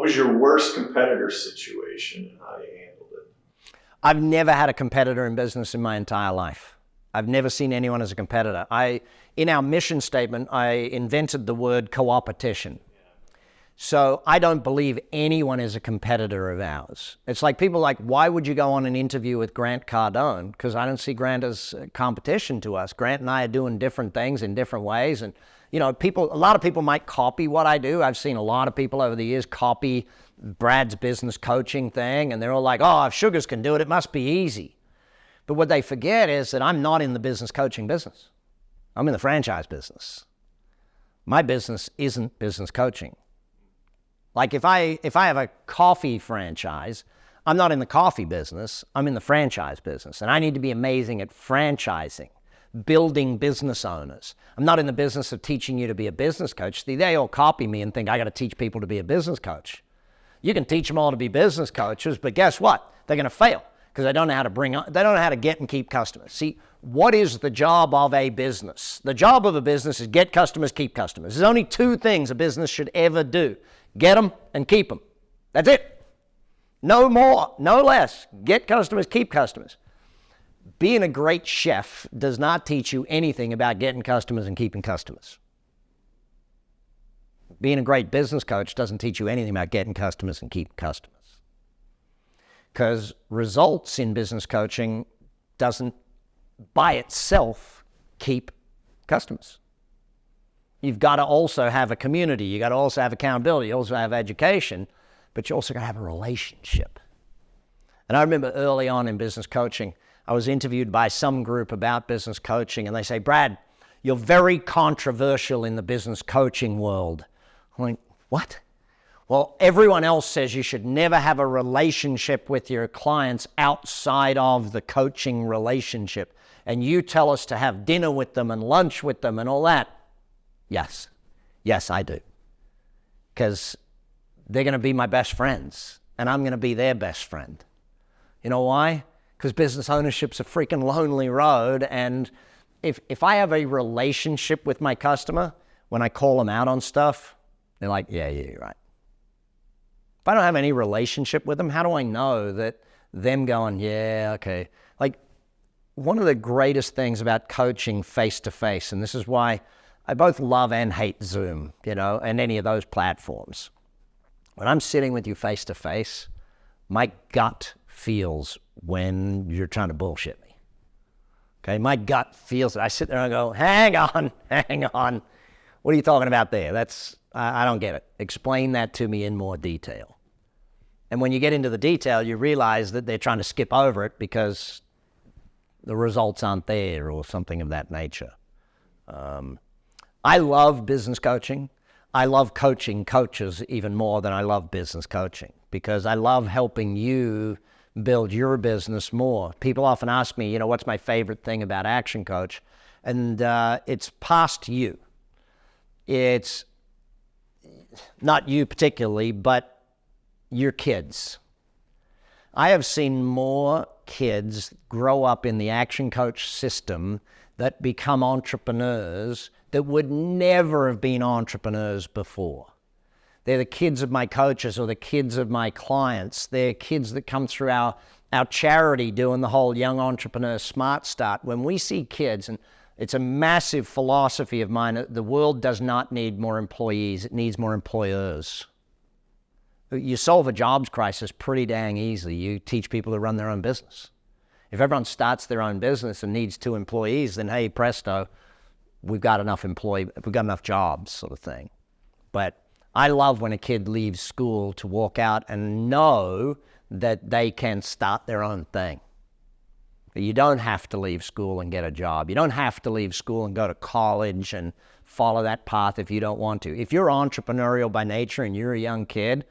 was your worst competitor situation and how you handled it? I've never had a competitor in business in my entire life. I've never seen anyone as a competitor. In our mission statement, I invented the word co-opetition. So I don't believe anyone is a competitor of ours. It's like people like, why would you go on an interview with Grant Cardone? Because I don't see Grant as a competition to us. Grant and I are doing different things in different ways. And, you know, a lot of people might copy what I do. I've seen a lot of people over the years copy Brad's business coaching thing. And they're all like, oh, if Sugars can do it, it must be easy. But what they forget is that I'm not in the business coaching business. I'm in the franchise business. My business isn't business coaching. Like if I have a coffee franchise, I'm not in the coffee business, I'm in the franchise business. And I need to be amazing at franchising, building business owners. I'm not in the business of teaching you to be a business coach. See, they all copy me and think I got to teach people to be a business coach. You can teach them all to be business coaches, but guess what? They're going to fail because they don't know how to get and keep customers. See, what is the job of a business? The job of a business is get customers, keep customers. There's only two things a business should ever do. Get them and keep them. That's it. No more, no less. Get customers, keep customers. Being a great chef does not teach you anything about getting customers and keeping customers. Being a great business coach doesn't teach you anything about getting customers and keeping customers. Because results in business coaching doesn't by itself keep customers. You've got to also have a community. You got to also have accountability. You also have education, but you also got to have a relationship. And I remember early on in business coaching, I was interviewed by some group about business coaching, and they say, Brad, you're very controversial in the business coaching world. I'm like, what? Well, everyone else says you should never have a relationship with your clients outside of the coaching relationship. And you tell us to have dinner with them and lunch with them and all that. Yes. Yes, I do. Because they're going to be my best friends, and I'm going to be their best friend. You know why? Because business ownership's a freaking lonely road, and if I have a relationship with my customer, when I call them out on stuff, they're like, yeah, you're right. If I don't have any relationship with them, how do I know that them going, yeah, okay. Like, one of the greatest things about coaching face-to-face, and this is why I both love and hate Zoom, and any of those platforms. When I'm sitting with you face-to-face, my gut feels when you're trying to bullshit me. Okay, my gut feels it. I sit there and I go, hang on. What are you talking about there? I don't get it. Explain that to me in more detail. And when you get into the detail, you realize that they're trying to skip over it because the results aren't there or something of that nature. I love business coaching. I love coaching coaches even more than I love business coaching because I love helping you build your business more. People often ask me, what's my favorite thing about Action Coach? And it's past you. It's not you particularly, but your kids. I have seen more kids grow up in the Action Coach system that become entrepreneurs that would never have been entrepreneurs before. They're the kids of my coaches or the kids of my clients. They're kids that come through our charity doing the whole Young Entrepreneur Smart Start. When we see kids, and it's a massive philosophy of mine, the world does not need more employees, it needs more employers. You solve a jobs crisis pretty dang easily. You teach people to run their own business. If everyone starts their own business and needs 2 employees, then hey, presto, we've got enough jobs, sort of thing. But I love when a kid leaves school to walk out and know that they can start their own thing. You don't have to leave school and get a job. You don't have to leave school and go to college and follow that path if you don't want to. If you're entrepreneurial by nature and you're a young kid,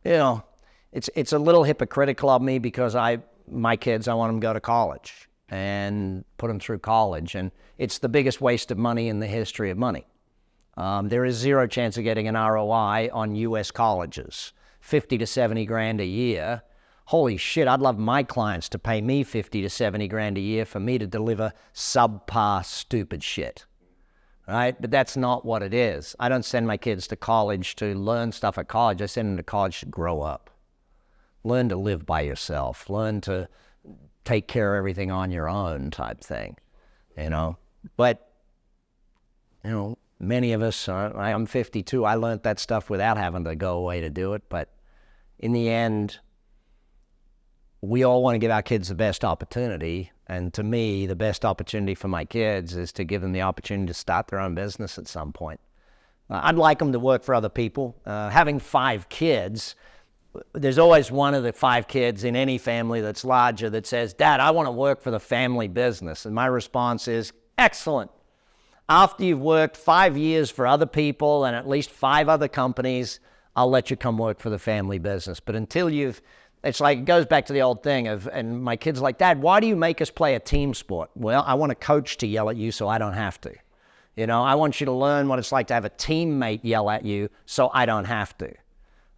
it's a little hypocritical of me because my kids, I want them to go to college and put them through college. And it's the biggest waste of money in the history of money. There is zero chance of getting an ROI on U.S. colleges. 50 to 70 grand a year. Holy shit, I'd love my clients to pay me 50 to 70 grand a year for me to deliver subpar stupid shit. right? But that's not what it is. I don't send my kids to college to learn stuff at college. I send them to college to grow up. Learn to live by yourself. Learn to take care of everything on your own type thing, you know. But, you know, many of us, I'm 52, I learned that stuff without having to go away to do it. But in the end, we all want to give our kids the best opportunity. And to me, the best opportunity for my kids is to give them the opportunity to start their own business at some point. I'd like them to work for other people. Having 5 kids, there's always one of the 5 kids in any family that's larger that says, Dad, I want to work for the family business. And my response is, excellent. After you've worked 5 years for other people and at least 5 other companies, I'll let you come work for the family business. But until it's like, it goes back to the old thing of, and my kid's like, Dad, why do you make us play a team sport? Well, I want a coach to yell at you so I don't have to. You know, I want you to learn what it's like to have a teammate yell at you so I don't have to.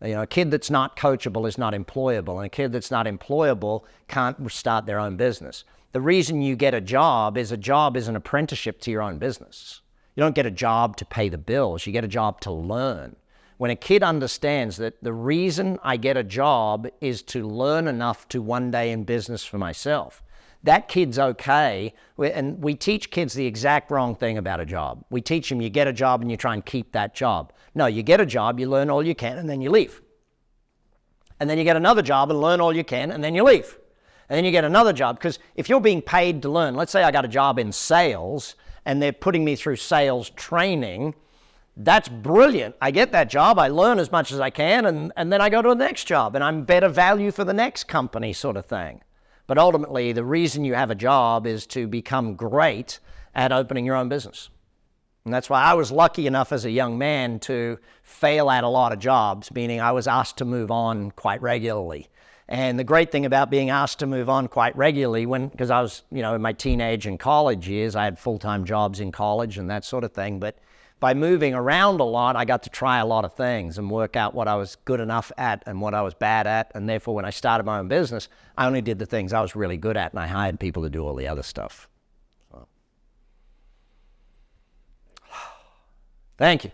You know, a kid that's not coachable is not employable, and a kid that's not employable can't start their own business. The reason you get a job is an apprenticeship to your own business. You don't get a job to pay the bills. You get a job to learn. When a kid understands that the reason I get a job is to learn enough to one day in business for myself, that kid's okay. And we teach kids the exact wrong thing about a job. We teach them you get a job and you try and keep that job. No, you get a job, you learn all you can, and then you leave. And then you get another job and learn all you can, and then you leave. And then you get another job, because if you're being paid to learn, let's say I got a job in sales and they're putting me through sales training, that's brilliant. I get that job, I learn as much as I can, and then I go to the next job, and I'm better value for the next company sort of thing. But ultimately, the reason you have a job is to become great at opening your own business. And that's why I was lucky enough as a young man to fail at a lot of jobs, meaning I was asked to move on quite regularly. And the great thing about being asked to move on quite regularly, because I was, you know, in my teenage and college years, I had full-time jobs in college and that sort of thing. But by moving around a lot, I got to try a lot of things and work out what I was good enough at and what I was bad at. And therefore, when I started my own business, I only did the things I was really good at, and I hired people to do all the other stuff. So. Thank you.